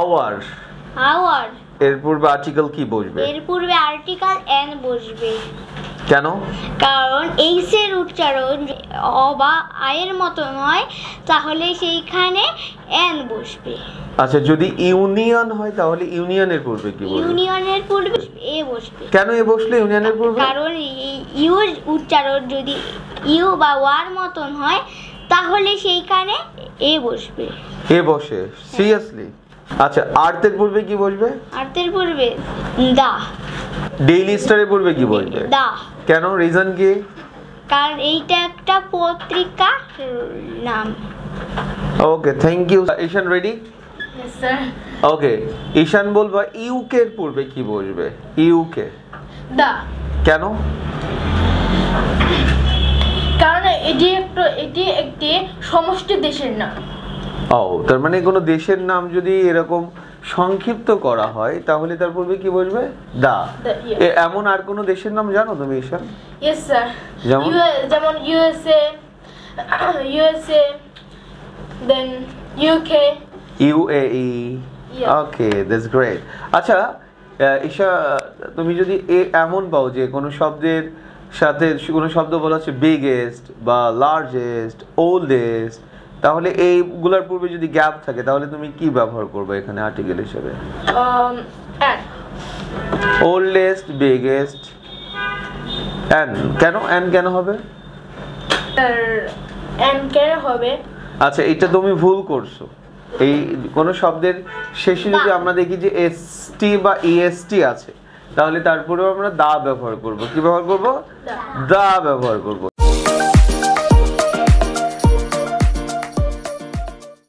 Our our এর পূর্বে article কি বসবে? এর পূর্বে আর্টিকেল এন বসবে। কেন? কারণ এইস এর উচ্চারণ অ বা আয়ের মতো নয়, তাহলে সেইখানে এন বসবে। আচ্ছা, যদি ইউনিয়ন হয় তাহলে ইউনিয়নের পূর্বে কি বসবে? ইউনিয়নের পূর্বে এ বসবে। কেন এ বসলে ইউনিয়নের পূর্বে? কারণ ইউর উচ্চারণ যদি ইউ বা ওয়ার মতন হয়, তাহলে সেইখানে এ বসবে। এ বসে? সিরিয়াসলি? আচ্ছা, আর্থের পূর্বে কি বসবে? আর্থের পূর্বে দা। ডেইলি স্টারের পূর্বে কি বসবে? দা। কেন? রিজন কি? কারণ এইটা একটা পত্রিকা নাম। Okay, thank you. Ishan ready? Yes, sir. Okay, Ishan বলবা ইউকে এর পূর্বে কি বসবে? ইউকে। দা। কেন? কারণ এটি একটি সমষ্টি দেশের নাম। ও, তার মানে কোনো দেশের নাম যদি এরকম সংক্ষিপ্ত করা হয় তাহলে তার পূর্বে কি বসবে? দা। এমন আর কোনো দেশের নাম জানো তুমি ঈশান? Yes, sir. যেমন? যেমন USA, then UK. UAE. Yeah. Okay, that's great. আচ্ছা ঈশা, তুমি যদি এমন পাও যে কোনো শব্দের সাথে কোনো শব্দ বলা হচ্ছে বিগেস্ট বা লার্জেস্ট, ওল্ডেস্ট, তাহলে এইগুলোর পূর্বে যদি গ্যাপ থাকে তাহলে তুমি কি ব্যবহার করবে এখানে আর্টিকেল হিসেবে? And. Oldest, biggest, and. কেন এন্ড কেন হবে? And কেন হবে? আচ্ছা, এটা তুমি ভুল করছো। এই কোন শব্দের শেষে যদি আমরা দেখি যে এসটি বা ইএসটি আছে, তাহলে তারপরেও আমরা দা ব্যবহার করব। কি ব্যবহার করব? দা ব্যবহার করব।